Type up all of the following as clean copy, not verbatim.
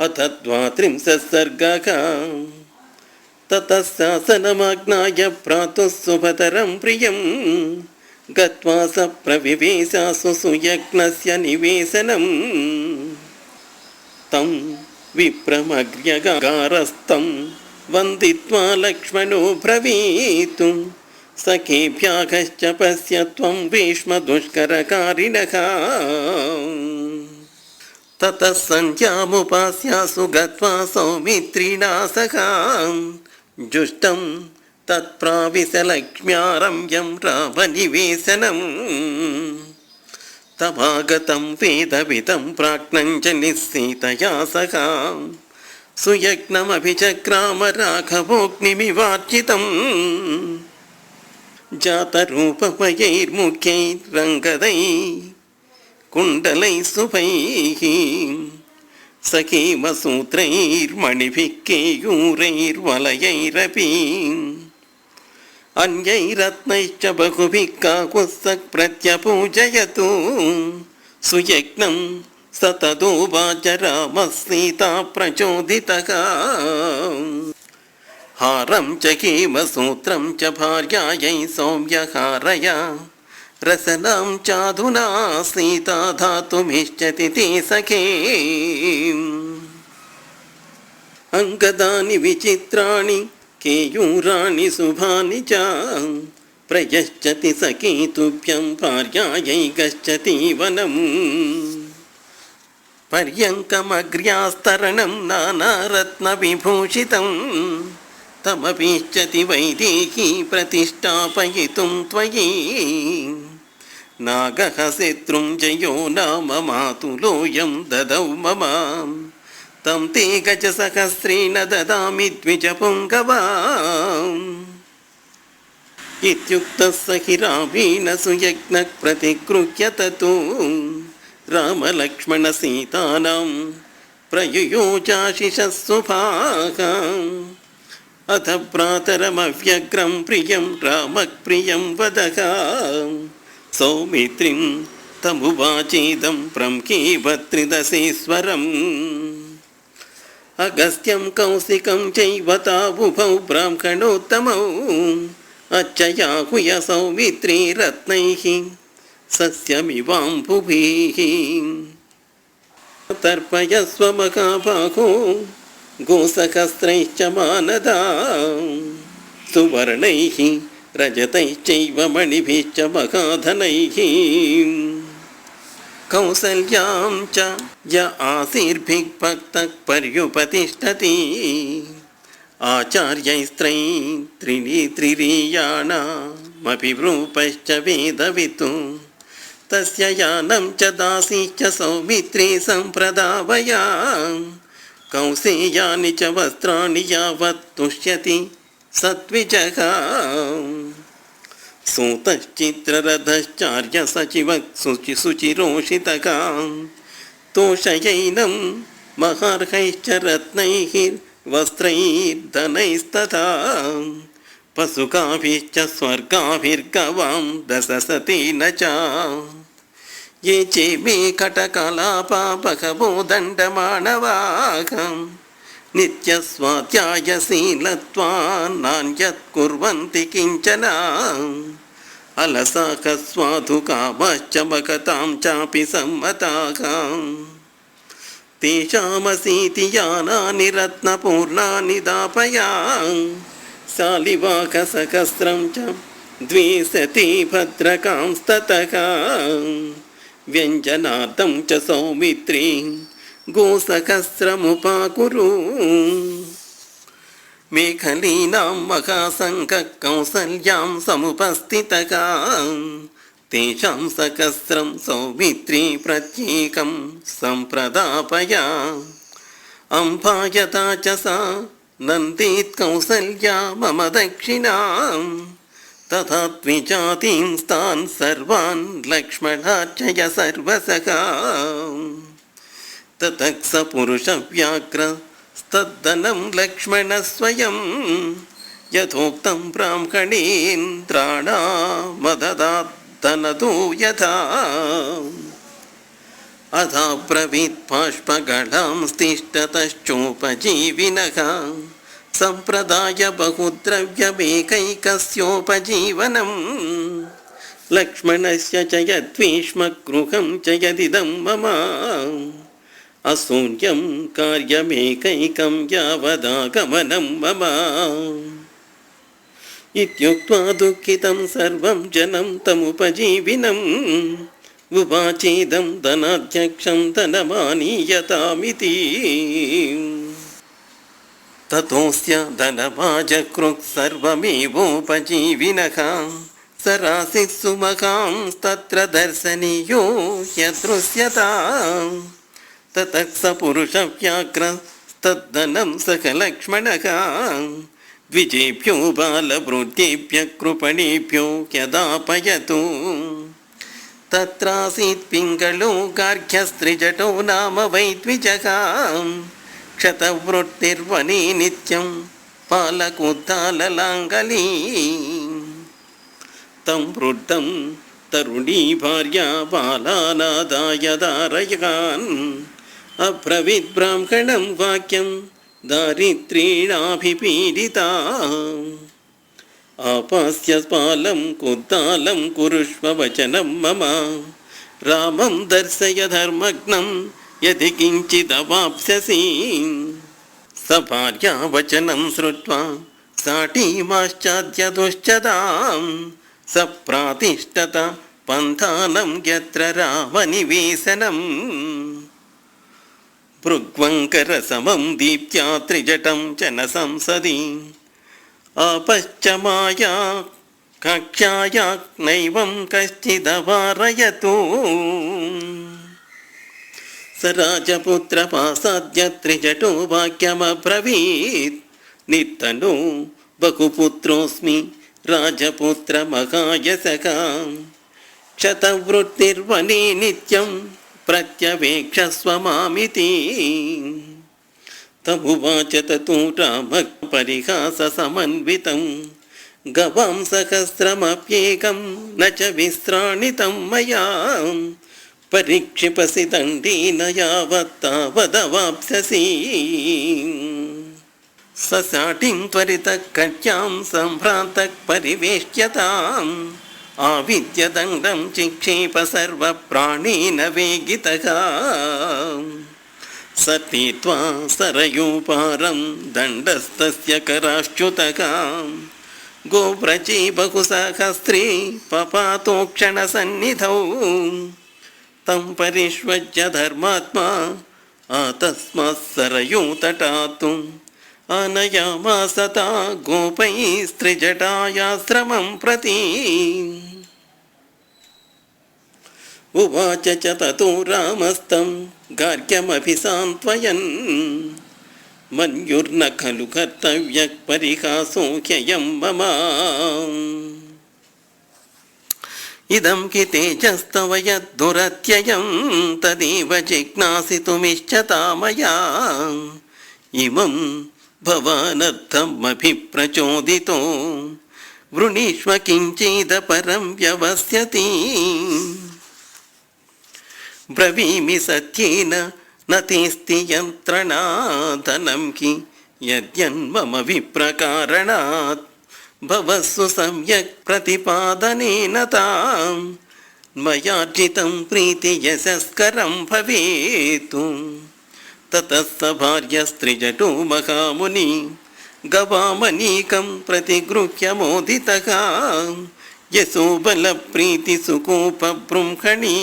अथ द्वात्रिंशः सर्गः। ततः शासनमाज्ञाय प्रातः शुभतरं प्रियं गत्वा स प्रविवेशासु सुयज्ञस्य निवेशनम्। तं विप्रमग्र्यगारस्तं वन्दित्वा लक्ष्मणो ब्रवीतु सखेभ्यागश्च पश्य त्वं भीष्मदुष्करकारिणः। ततः सन्ध्यामुपास्यासु गत्वा सौमित्रिणा सह जुष्टं तत्प्राविशलक्ष्म्यारम्यं रामनिवेशनम्। तमागतं वेदविदं प्राज्ञं च निस्सीतया सह सुयज्ञमभिचक्राम राघवोऽग्निमिवार्चितम्। जातरूपमयैर्मुख्यैरङ्गदैः कुण्डलैः शुभैः सखीमसूत्रैर्मणिभिः केयूरैर्वलयैरपि अन्यैरत्नैश्च बहुभिः काकुत्स्थः प्रत्यपूजयतु सुयज्ञं स तदुवाच रामः सीता प्रचोदितः। हारं च हेमसूत्रं च भार्यायै सौम्यहारय रसनां चाधुना सीता धातुमिच्छति ते सखे। अङ्गदानि विचित्राणि केयूराणि शुभानि च प्रयच्छति सखी तुभ्यं भार्यायै गच्छति वनम्। पर्यङ्कमग्र्यास्तरणं नानारत्नविभूषितं तमपीच्छति वैदेही प्रतिष्ठापयितुं त्वयि। नागः शत्रुञ्जयो नाम मातुलोऽयं ददौ मम तं ते गजसहस्रेण ददामि द्विजपुङ्गवा। इत्युक्तः स हि रामेण सुयज्ञः प्रतिगृह्य ततो रामलक्ष्मणसीतानां प्रयुयोचाशिषः शुभाः। अथ प्रातरमव्यग्रं प्रियं रामः प्रियं वदः सौमित्रिं तमुवाचेदं प्रमुखेव त्रिदशेश्वरम्। अगस्त्यं कौशिकं चैव तावुभौ ब्राह्मणोत्तमौ अच्छयाहुय सौमित्री रत्नैः सस्यमिवाम्बुभिः। तर्पयस्व महाबाहो गोसहस्रैश्च मानदा सुवर्णैः रजतैश्चैव मणिभिश्च महाधनैः। कौसल्यां च य आशीर्भिः भक्तः पर्युपतिष्ठति आचार्यैस्त्रैस्त्रिनेत्रिरीयाणामभिरूपश्च वेदवितु तस्य यानं च दासीश्च सौमित्री सम्प्रदावया। कौसेयानि च वस्त्राणि यावत् तुष्यति सत्विजः। सूतश्चित्ररथश्चार्यसचिवः शुचिरोषितः तोषयैनं महार्हैश्च रत्नैः वस्त्रैर्धनैस्तथा पशुकाभिश्च स्वर्गाभिर्गवां दशशतेन च। ये चेमे कटकलापा बहवो दण्डमाणवाः नित्यस्वाध्यायशीलत्वान् नान्यत् कुर्वन्ति किञ्चन। अलसाः स्वाधुकामश्च मगतां चापि सम्मताः तेषामसीति यानानि रत्नपूर्णानि दापया। शालिवाहसहस्रं च द्विशती भद्रकांस्ततः व्यञ्जनार्थं च सौमित्री गोसहस्रमुपाकुरु। मेखलीनां महासङ्घः कौसल्यां समुपस्थितः तेषां सहस्रं सौमित्री प्रत्येकं सम्प्रदापया। अम्भायता च सा नन्देत् कौसल्या मम दक्षिणां तथा द्विजातीं तान् सर्वान् लक्ष्मणार्चय सर्वसः। ततः स पुरुषव्याघ्रस्तद्धनं लक्ष्मणः स्वयं यथोक्तं ब्राह्मणेन्द्राणामददात् तनदो यथा। अथाब्रवीत् बाष्पगणांस्तिष्ठतश्चोपजीविनः सम्प्रदाय बहुद्रव्यमेकैकस्योपजीवनम् लक्ष्मणस्य च यद्भीष्मगृहं च यदिदं मम अशून्यं कार्यमेकैकं यावदागमनं मम इत्युक्त्वा दुःखितं सर्वं जनं तमुपजीविनम् उवाचेदं धनाध्यक्षं धनमानीयतामिति ततोऽस्य धनमाजकृत् सर्वमेवोपजीविनः सरासित्सु मकांस्तत्र दर्शनीयो यदृश्यताम् ततः स पुरुषव्याघ्रस्तद्धनं सकलक्ष्मणः द्विजेभ्यो बालवृद्धेभ्यः कृपणेभ्यो यदापयतु तत्रासीत् पिङ्गलो गार्ग्यस्त्रिजटो नाम वै द्विजः क्षतवृत्तिर्वने नित्यं पालकोद्दाललाङ्गली तं वृद्धं तरुणी भार्या बालानादाय दारयगान् अब्रवीत् ब्राह्मणं वाक्यं दारिद्र्येणाभिपीडिता आपास्य बालं कुद्दालं कुरुष्व वचनं मम रामं दर्शय धर्मज्ञं यदि किञ्चिदवाप्स्यसि स भार्या वचनं श्रुत्वा साटीमाश्चाद्यदुश्चदां स प्रातिष्ठत पन्थानं यत्र रामनिवेशनम् भृग्वङ्करसमं दीप्त्या त्रिजटं च न संसदि आपश्च माया कक्ष्याया नैवं कश्चिदवारयतु स राजपुत्रपासाद्य त्रिजटो वाक्यमब्रवीत् निर्धनो बहुपुत्रोऽस्मि राजपुत्रमहायशका क्षतवृत्तिर्वने नित्यं प्रत्यवेक्षस्व मामिति तमुवाच ततो रामः परिहाससमन्वितं गवां सहस्रमप्येकं न च विस्राणितं मया परिक्षिपसि दण्डेन यावत्तावदवाप्स्यसि ससाटिं त्वरितः कट्यां सम्भ्रान्तः परिवेष्ट्यताम् आविद्य दण्डं चिक्षेप सर्वप्राणेन वेगितः सतीत्वा सरयूपारं दण्डस्तस्य कराश्च्युतः गोव्रजे बहुसहस्रे पपातोक्षणसन्निधौ तं परिष्वज्य धर्मात्मा तस्मात् सरयूतटात् आनयामास ता गोपैस्त्रिजटायाश्रमं प्रति उवाच च ततो रामस्तं गार्ग्यमभिसान्त्वयन् मन्युर्न खलु कर्तव्यः परिहासो ह्ययं मम इदं हि तेजस्तव यद्दुरत्ययं तदेव जिज्ञासितुमिच्छता मया इमं भवानर्थमभिप्रचोदितो वृणीष्व किञ्चिदपरं व्यवस्यति ब्रवीमि सत्येन न तेऽस्ति यन्त्रणा धनं हि यद्यन्मम विप्रकारणात् भवस्सु सम्यक् प्रतिपादनेन तां मयार्जितं प्रीतियशस्करं भवेत् ततः स भार्यस्त्रिजटो महामुनि गवामनीकं प्रतिगृह्य मोदितः यशोबलप्रीतिसुकोपबृंहणि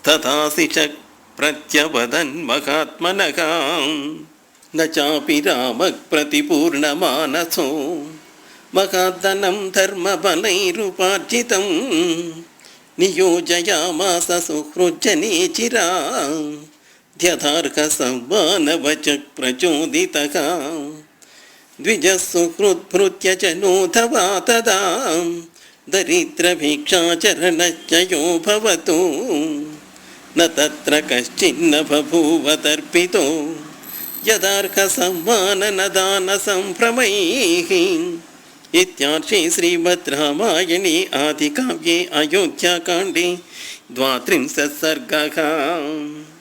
तथाशिषक् प्रत्यवदन् महात्मनः न चापि रामः प्रतिपूर्णमानसो महाधनं धर्मबलैरुपार्जितं नियोजयामास सुहृज्जने चिरा ध्यथार्हसंवानवचः प्रचोदितः द्विजः सुहृद्भृत्य च नोऽथवा तदा दरिद्रभिक्षाचरणश्च यो भवतु न तत्र कश्चिन्न बभूव तर्पितो यदार्हसंवाननदानसम्भ्रमैः इत्यार्षे श्रीमद् रामायणे आदिकाव्ये अयोध्याकाण्डे द्वात्रिंशत् सर्गः।